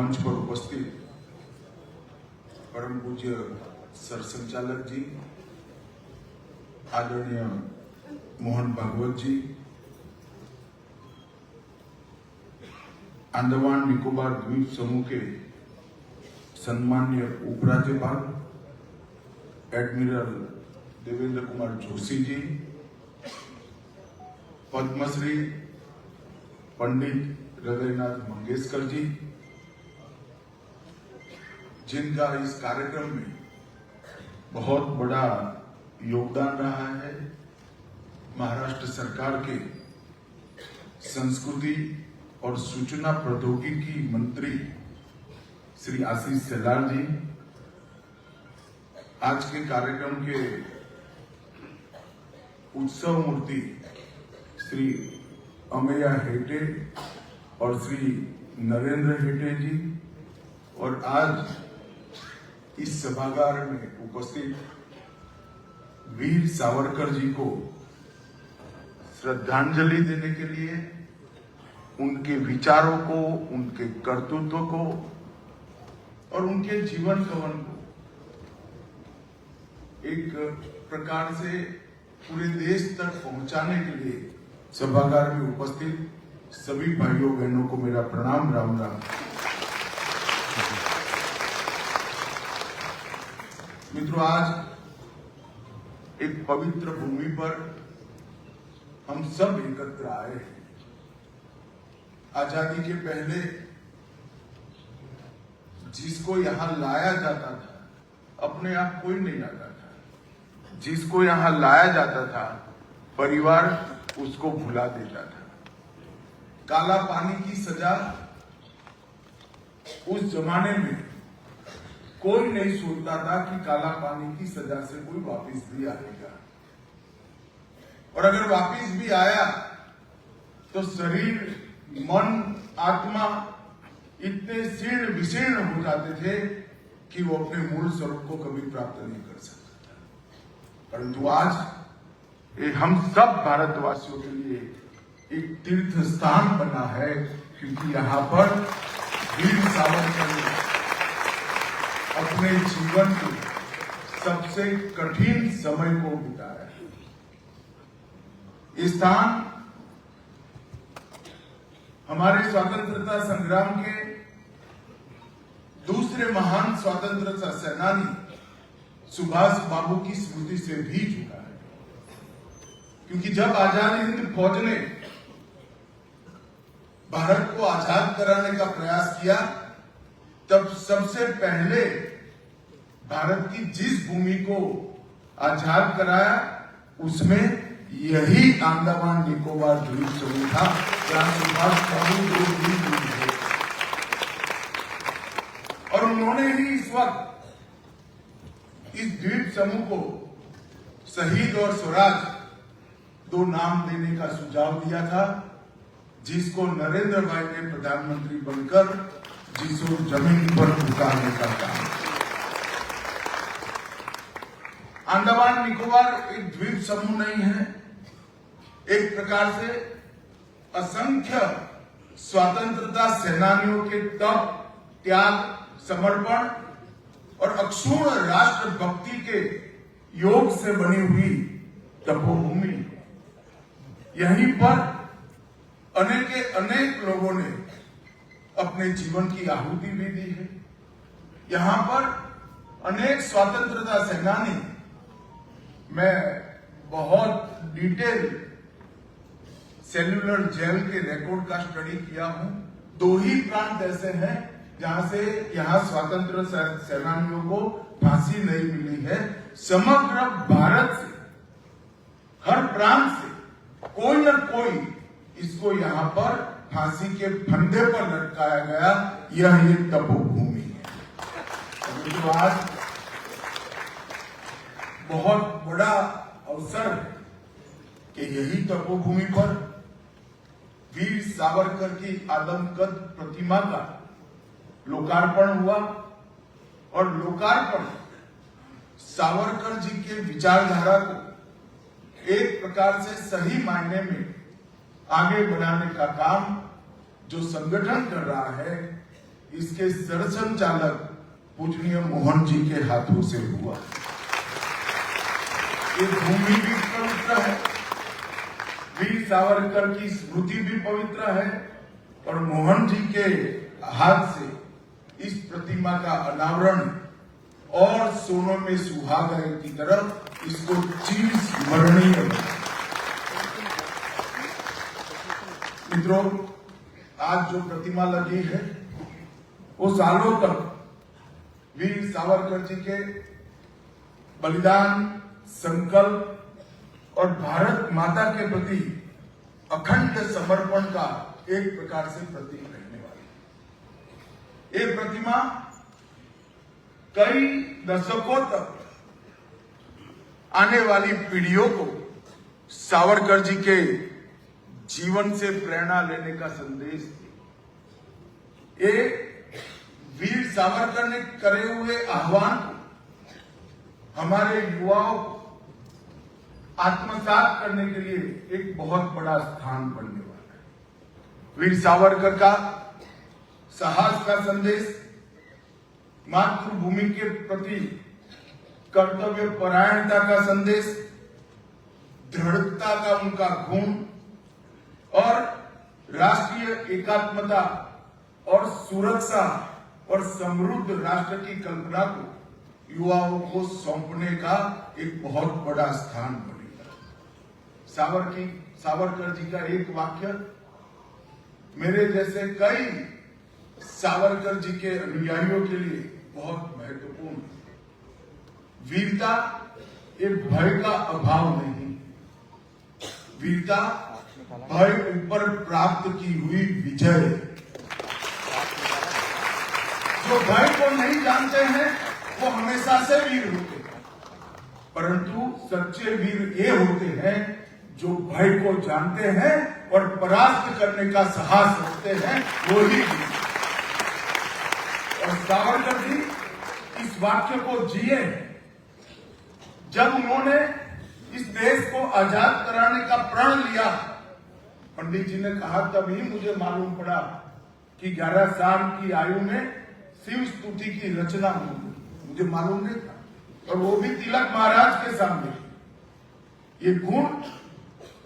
मंच पर उपस्थित परम पूज्य सरसंचालक जी, आदरणीय मोहन भागवत जी, अंडमान निकोबार द्वीप समूह के सम्मान्य उपराज्यपाल एडमिरल देवेंद्र कुमार जोशी जी, पद्मश्री पंडित हृदयनाथ मंगेशकर जी, जिनका इस कार्यक्रम में बहुत बड़ा योगदान रहा है, महाराष्ट्र सरकार के संस्कृति और सूचना प्रौद्योगिकी मंत्री श्री आशीष शेलार जी, आज के कार्यक्रम के उत्सव मूर्ति श्री अमेया हेटे और श्री नरेंद्र हेटे जी, और आज इस सभागार में उपस्थित वीर सावरकर जी को श्रद्धांजलि देने के लिए, उनके विचारों को, उनके कर्तृत्व को और उनके जीवन कवन को एक प्रकार से पूरे देश तक पहुंचाने के लिए सभागार में उपस्थित सभी भाइयों बहनों को मेरा प्रणाम, राम राम। मित्रों, आज एक पवित्र भूमि पर हम सब एकत्र आए हैं। आजादी के पहले जिसको यहां लाया जाता था, अपने आप कोई नहीं आता था। जिसको यहां लाया जाता था, परिवार उसको भुला देता था। काला पानी की सजा उस जमाने में कोई नहीं सोचता था कि काला पानी की सजा से कोई वापिस भी आएगा, और अगर वापिस भी आया तो शरीर, मन, आत्मा इतने शीर्ण विशीर्ण हो जाते थे कि वो अपने मूल स्वरूप को कभी प्राप्त नहीं कर सकता था। परंतु आज ये हम सब भारतवासियों के लिए एक तीर्थ स्थान बना है, क्योंकि यहाँ पर वीर सावरकर ने अपने जीवन के सबसे कठिन समय को बिताया। इस स्थान हमारे स्वतंत्रता संग्राम के दूसरे महान स्वतंत्रता सेनानी सुभाष बाबू की स्मृति से भी जुड़ा है, क्योंकि जब आजाद हिंद फौज ने भारत को आजाद कराने का प्रयास किया, तब सबसे पहले भारत की जिस भूमि को आजाद कराया, उसमें यही अंडमान निकोबार द्वीप समूह था, जहां सुभाष बाबू थे। और उन्होंने ही इस वक्त इस द्वीप समूह को शहीद और स्वराज दो नाम देने का सुझाव दिया था, जिसको नरेंद्र भाई ने प्रधानमंत्री बनकर जिसको जमीन पर उतारने का काम। अंडमान निकोबार एक द्वीप समूह नहीं है, एक प्रकार से असंख्य स्वतंत्रता सेनानियों के तप, त्याग, समर्पण और अक्षुण्ण राष्ट्र भक्ति के योग से बनी हुई तपोभूमि। यहीं पर अनेक लोगों ने अपने जीवन की आहुति भी दी है। यहां पर अनेक स्वतंत्रता सेनानी, मैं बहुत डिटेल सेल्यूलर जेल के रिकॉर्ड का स्टडी किया हूं। 2 ही प्रांत ऐसे हैं जहां से यहां स्वतंत्र सेनानियों को फांसी नहीं मिली है। समग्र भारत से, हर प्रांत से कोई न कोई इसको यहां पर फांसी के फंदे पर लटकाया गया। यह ये तपोभूमि है। तो आज बहुत बड़ा अवसर है कि यही तपोभूमि पर वीर सावरकर की आदमकद प्रतिमा का लोकार्पण हुआ, और लोकार्पण सावरकर जी के विचारधारा को एक प्रकार से सही मायने में आगे बढ़ाने का काम जो संगठन कर रहा है, इसके सरसंचालक पूजनीय मोहन जी के हाथों से हुआ। ये भूमि भी पवित्र है, वीर सावरकर की स्मृति भी पवित्र है और मोहन जी के हाथ से इस प्रतिमा का अनावरण और सोने में सुहागा की तरफ इसको चीर स्मरणीय बना। मित्रों, आज जो प्रतिमा लगी है वो सालों तक वीर सावरकर जी के बलिदान, संकल्प और भारत माता के प्रति अखंड समर्पण का एक प्रकार से प्रतीक रहने वाली। ये प्रतिमा कई दशकों तक आने वाली पीढ़ियों को सावरकर जी के जीवन से प्रेरणा लेने का संदेश दी। ये वीर सावरकर ने करे हुए आह्वान को हमारे युवाओं को आत्मसात करने के लिए एक बहुत बड़ा स्थान बनने वाला है। वीर सावरकर का साहस का संदेश, मातृभूमि के प्रति कर्तव्य परायणता का संदेश, दृढ़ता का उनका गुण और राष्ट्रीय एकात्मता और सुरक्षा और समृद्ध राष्ट्र की कल्पना को युवाओं को सौंपने का एक बहुत बड़ा स्थान बनेगा। सावरकर जी का एक वाक्य मेरे जैसे कई सावरकर जी के अनुयायियों के लिए बहुत महत्वपूर्ण है। वीरता एक भय का अभाव नहीं, वीरता भय ऊपर प्राप्त की हुई विजय। जो भय को नहीं जानते हैं वो हमेशा से वीर होते हैं, परंतु सच्चे वीर ये होते हैं जो भय को जानते हैं और परास्त करने का साहस रखते हैं, वो ही वीर। और सावरकर जी इस वाक्य को जिए। जब उन्होंने इस देश को आजाद कराने का प्रण लिया, पंडित जी ने कहा तभी मुझे मालूम पड़ा कि 11 साल की आयु में शिव स्तुति की रचना होगी, मुझे मालूम नहीं था। और वो भी तिलक महाराज के सामने। ये गुण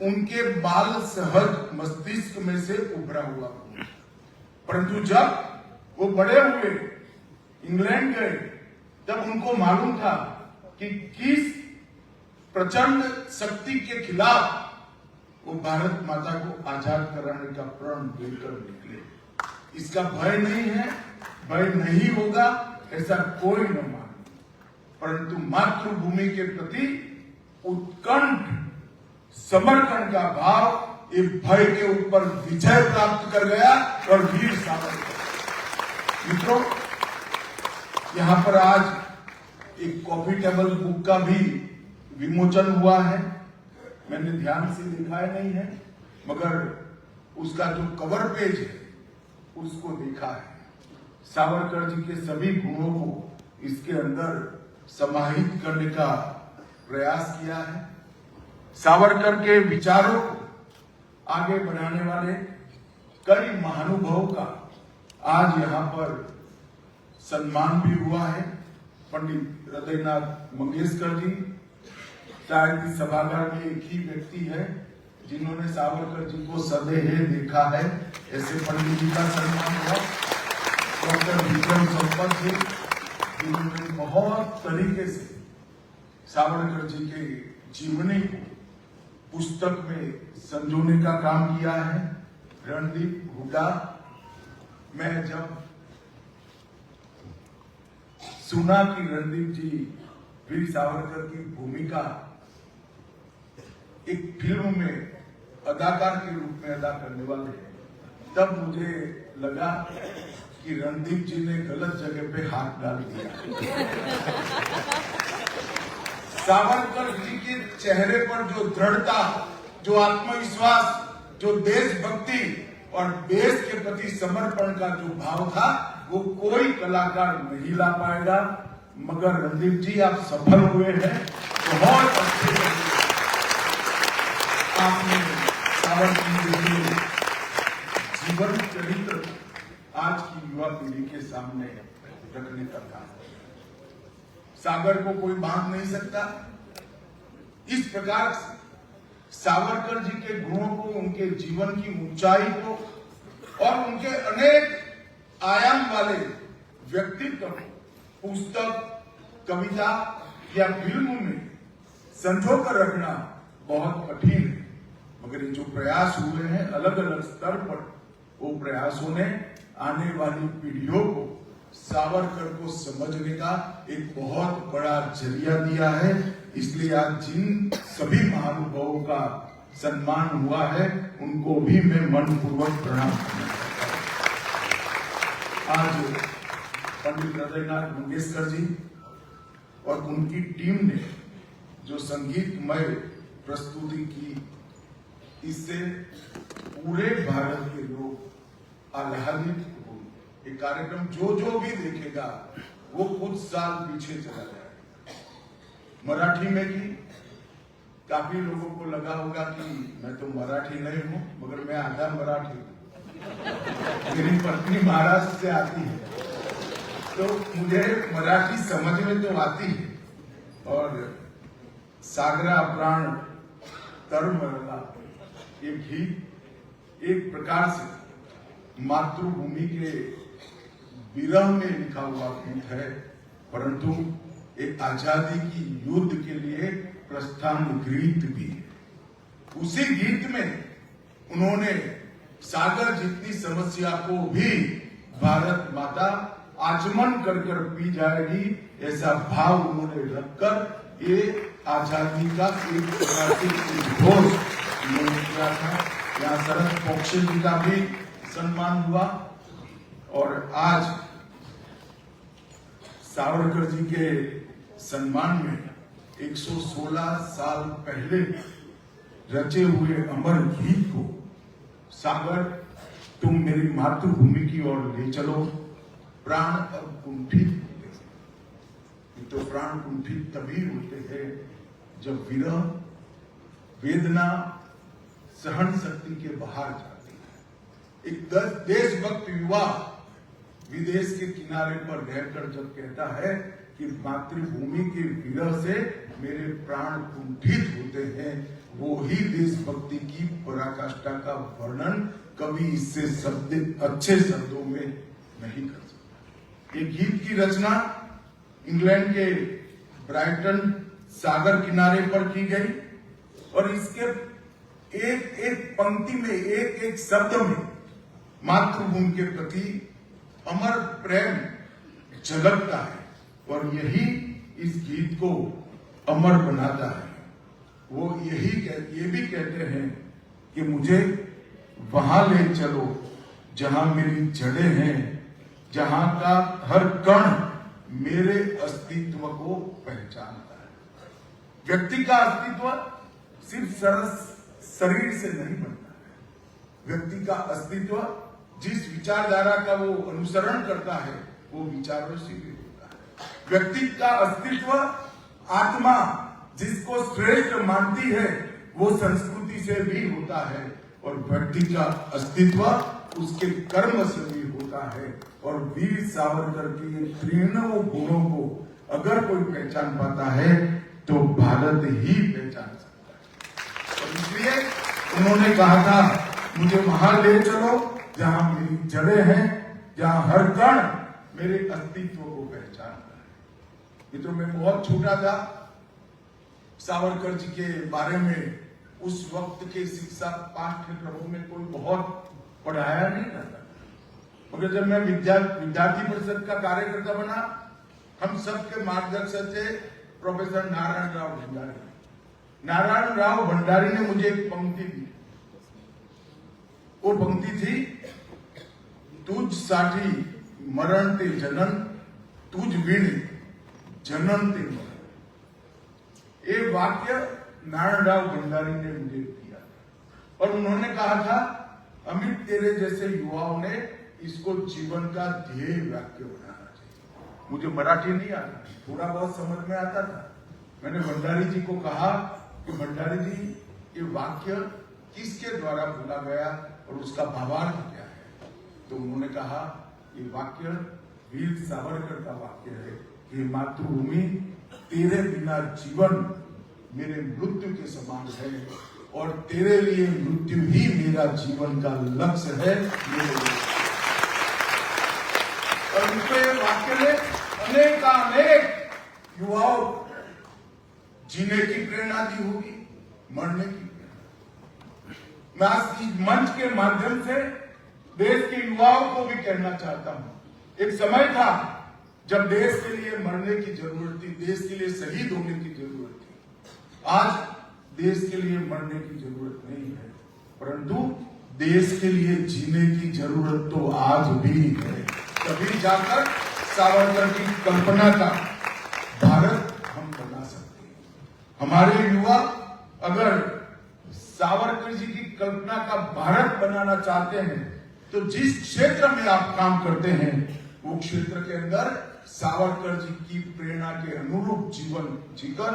उनके बाल सहज मस्तिष्क में से उभरा हुआ, परंतु जब वो बड़े हुए, इंग्लैंड गए, तब उनको मालूम था कि किस प्रचंड शक्ति के खिलाफ वो भारत माता को आजाद कराने का प्रण लेकर निकले। इसका भय नहीं है, भय नहीं होगा ऐसा कोई न माने, परंतु मातृभूमि के प्रति उत्कंठ समर्पण का भाव एक भय के ऊपर विजय प्राप्त कर गया और वीर सावरकर। मित्रों, यहाँ पर आज एक कॉफी टेबल बुक का भी विमोचन हुआ है। मैंने ध्यान से दिखाया नहीं है, मगर उसका जो कवर पेज है उसको देखा है। सावरकर जी के सभी गुणों को इसके अंदर समाहित करने का प्रयास किया है। सावरकर के विचारों को आगे बढ़ाने वाले कई महानुभावों का आज यहाँ पर सम्मान भी हुआ है। पंडित हृदयनाथ मंगेशकर जी शायद इस सभागार में एक ही व्यक्ति है जिन्होंने सावरकर जी को सदैव देखा है। ऐसे पंडित जी का सम्मान हुआ। डॉक्टर विक्रम संपत जी जिन्होंने बहुत तरीके से सावरकर जी के जीवनी को पुस्तक में संजोने का काम किया है। रणदीप हुड्डा, मैं जब सुना कि रणदीप जी वीर सावरकर की भूमिका एक फिल्म में अदाकार के रूप में अदा करने वाले हैं, तब मुझे लगा कि रणदीप जी ने गलत जगह पे हाथ डाल दिया। सावरकर जी के चेहरे पर जो दृढ़ता, जो आत्मविश्वास, जो देशभक्ति और देश के प्रति समर्पण का जो भाव था, वो कोई कलाकार नहीं ला पाएगा। मगर रणदीप जी आप सफल हुए हैं, बहुत अच्छे आपने सावरकर जी के जीवन चरित्र आज की युवा पीढ़ी के सामने रखने का काम। सागर को कोई बांध नहीं सकता। इस प्रकार सावरकर जी के गुणों को, उनके जीवन की ऊंचाई को और उनके अनेक आयाम वाले व्यक्तित्व को पुस्तक, कविता या फिल्म में संजो कर रखना बहुत कठिन है। मगर ये जो प्रयास हुए हैं अलग अलग स्तर पर, वो प्रयासों ने आने वाली पीढ़ियों को सावरकर को समझने का एक बहुत बड़ा जरिया दिया है। इसलिए आज जिन सभी महानुभावों का सम्मान हुआ है उनको भी मैं मनपूर्वक प्रणाम करना चाहता हूं। आज पंडित हृदयनाथ मंगेशकर जी और उनकी टीम ने जो संगीतमय प्रस्तुति की, इससे पूरे भारत के लोग आह्लादित हुए। ये कार्यक्रम जो भी देखेगा वो कुछ साल पीछे चला जाएगा। मराठी में की काफी लोगों को लगा होगा कि मैं तो मराठी नहीं हूं, मगर मैं आधा मराठी हूं। मेरी पत्नी महाराष्ट्र से आती है, तो मुझे मराठी समझ में तो आती है। और सागरा प्राण तरमरला ये गीत एक प्रकार से मातृभूमि के विरह में लिखा हुआ गीत है, परंतु एक आजादी की युद्ध के लिए प्रस्थान गीत भी है। उसी गीत में उन्होंने सागर जितनी समस्या को भी भारत माता आचमन कर पी जाएगी, ऐसा भाव उन्होंने रखकर ये आजादी का एक प्रकार से उद्घोष उन्होंने किया था। यहाँ शरद पोक्से जी का भी सम्मान हुआ। और आज सावरकर जी के सम्मान में 116 साल पहले रचे हुए अमर गीत को सागर तुम मेरी मातृभूमि की ओर ले चलो, प्राण अब कुंठित होते हैं। तो प्राण कुंठित तभी होते हैं जब विरह, वेदना, सहन शक्ति के बाहर जाती है। एक देशभक्त युवा विदेश के किनारे पर रहकर जब कहता है कि मातृभूमि के विरह से मेरे प्राण कुंठित होते हैं, वो ही देशभक्ति की पराकाष्ठा का वर्णन कभी इससे अच्छे शब्दों में नहीं कर सकता। ये गीत की रचना इंग्लैंड के ब्राइटन सागर किनारे पर की गई और इसके एक एक पंक्ति में, एक एक शब्द में मातृभूमि के प्रति अमर प्रेम झलकता है और यही इस गीत को अमर बनाता है। वो ये भी कहते हैं कि मुझे वहां ले चलो जहां मेरी जड़ें हैं, जहां का हर कण मेरे अस्तित्व को पहचानता है। व्यक्ति का अस्तित्व सिर्फ शरीर से नहीं बनता है। व्यक्ति का अस्तित्व जिस विचारधारा का वो अनुसरण करता है वो विचारों से भी होता है। व्यक्ति का अस्तित्व आत्मा जिसको श्रेष्ठ मानती है वो संस्कृति से भी होता है और व्यक्ति का अस्तित्व उसके कर्म से भी होता है। और वीर सावरकर के ये तीनों गुणों को अगर कोई पहचान पाता है तो भारत ही पहचान सकता है। और इसलिए उन्होंने कहा था मुझे वहां ले चलो जहां मेरी जड़ें हैं, जहां हर कण मेरे अस्तित्व को पहचानता है। मित्रों, मैं बहुत छोटा था, सावरकर जी के बारे में उस वक्त के शिक्षा पाठ्यक्रमों में कोई बहुत पढ़ाया नहीं जाता। मगर जब मैं विद्यार्थी परिषद का कार्यकर्ता बना, हम सबके मार्गदर्शक थे प्रोफेसर नारायण राव भंडारी। नारायण राव भंडारी ने मुझे एक पंक्ति दी। वो पंक्ति थी, तुझ साठी मरण ते जनन, तुझ बिन जनन ते मरण। ये वाक्य नारायण राव भंडारी ने मुझे दिया और उन्होंने कहा था अमित तेरे जैसे युवाओं ने इसको जीवन का ध्येय वाक्य बनाना चाहिए। मुझे मराठी नहीं आता, थोड़ा बहुत समझ में आता था। मैंने भंडारी जी को कहा कि भंडारी जी ये वाक्य किसके द्वारा बोला गया और उसका भावार्थ क्या है? तो उन्होंने कहा ये वाक्य वीर सावरकर का वाक्य है कि मातृभूमि तेरे बिना जीवन मेरे मृत्यु के समान है और तेरे लिए मृत्यु ही मेरा जीवन का लक्ष्य है। और इनके वाक्य में अनेक युवाओं जीने की प्रेरणा दी होगी, मरने की प्रेरणा। मैं आज इस मंच के माध्यम से देश के युवाओं को भी कहना चाहता हूं, एक समय था जब देश के लिए मरने की जरूरत थी, देश के लिए शहीद होने की जरूरत थी। आज देश के लिए मरने की जरूरत नहीं है, परंतु देश के लिए जीने की जरूरत तो आज भी है। तभी जाकर सावरकर की कल्पना का भारत हम बना सकते हैं। हमारे युवा अगर सावरकर जी की कल्पना का भारत बनाना चाहते हैं तो जिस क्षेत्र में आप काम करते हैं वो क्षेत्र के अंदर सावरकर जी की प्रेरणा के अनुरूप जीवन जीकर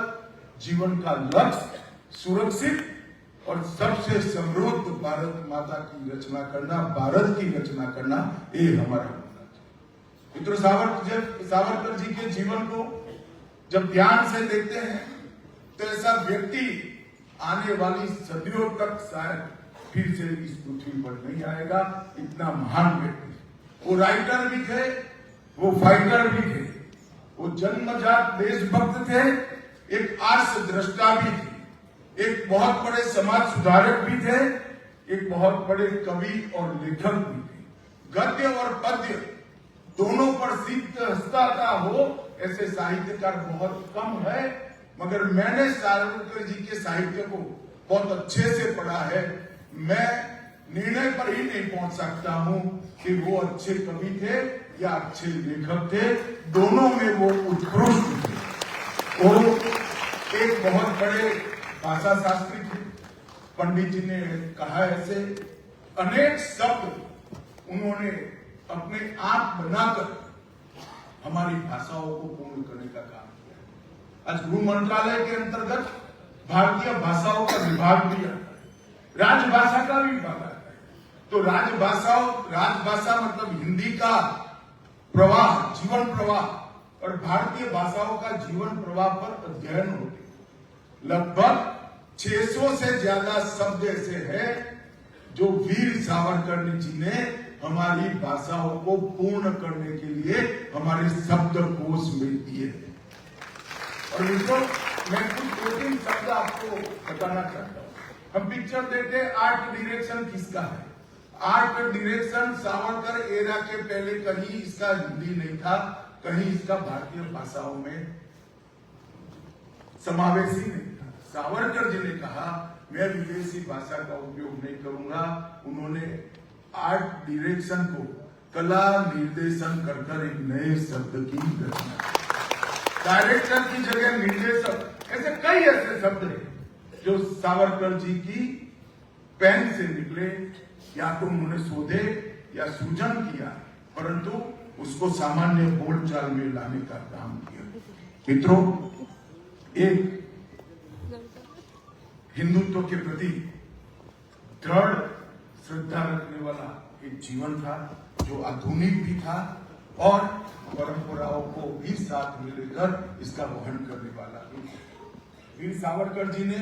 जीवन का लक्ष्य सुरक्षित और सबसे समृद्ध भारत माता की रचना करना, भारत की रचना करना, ये हमारा होना चाहिए। मित्रों, सावरकर जी के जीवन को जब ध्यान से देखते हैं तो ऐसा व्यक्ति आने वाली सदियों तक शायद फिर से इस पृथ्वी पर नहीं आएगा। इतना महान व्यक्ति, वो राइटर भी थे, वो फाइटर भी थे, वो जन्मजात देशभक्त थे, एक आर्ष दृष्टा भी थे, एक बहुत बड़े समाज सुधारक भी थे, एक बहुत बड़े कवि और लेखक भी थे। गद्य और पद्य दोनों पर सिद्धता हो ऐसे साहित्यकार बहुत कम है, मगर मैंने सावरकर जी के साहित्य को बहुत अच्छे से पढ़ा है। मैं निर्णय पर ही नहीं पहुंच सकता हूं कि वो अच्छे कवि थे या अच्छे लेखक थे, दोनों में वो उत्कृष्ट थे। वो एक बहुत बड़े भाषा शास्त्री थे। पंडित जी ने कहा ऐसे अनेक शब्द उन्होंने अपने आप बनाकर हमारी भाषाओं को पूर्ण करने का काम किया। आज गृह मंत्रालय के अंतर्गत भारतीय भाषाओं का विभाग भी आता है, राजभाषा का भी विभाग आता है। तो राजभाषा मतलब हिंदी का प्रवाह, जीवन प्रवाह, और भारतीय भाषाओं का जीवन प्रवाह पर अध्ययन होते। लगभग 600 से ज्यादा शब्द ऐसे हैं जो वीर सावरकर जी ने हमारी भाषाओं को पूर्ण करने के लिए हमारे शब्दकोश में दिए हैं। और मित्रों, मैं कुछ 2-3 शब्द आपको बताना चाहता हूँ। हम पिक्चर देखते, आर्ट डायरेक्शन किसका है? आर्ट डायरेक्शन सावरकर एरा के पहले कहीं इसका हिंदी नहीं था, कहीं इसका भारतीय भाषाओं में समावेश ही नहीं था। सावरकर जी ने कहा मैं विदेशी भाषा का उपयोग नहीं करूंगा। उन्होंने आर्ट डायरेक्शन को कला निर्देशन कर एक नए शब्द की रचना। डायरेक्टर की जगह निर्देशक, ऐसे कई ऐसे शब्द हैं जो सावरकर जी की पेन से निकले, या तो उन्होंने शोधे या सृजन किया, परंतु उसको सामान्य बोलचाल में लाने का काम किया। मित्रों, एक हिंदुत्व के प्रति दृढ़ श्रद्धा रखने वाला एक जीवन था जो आधुनिक भी था और परंपराओं को भी साथ में लेकर इसका वहन करने वाला भी। वीर सावरकर जी ने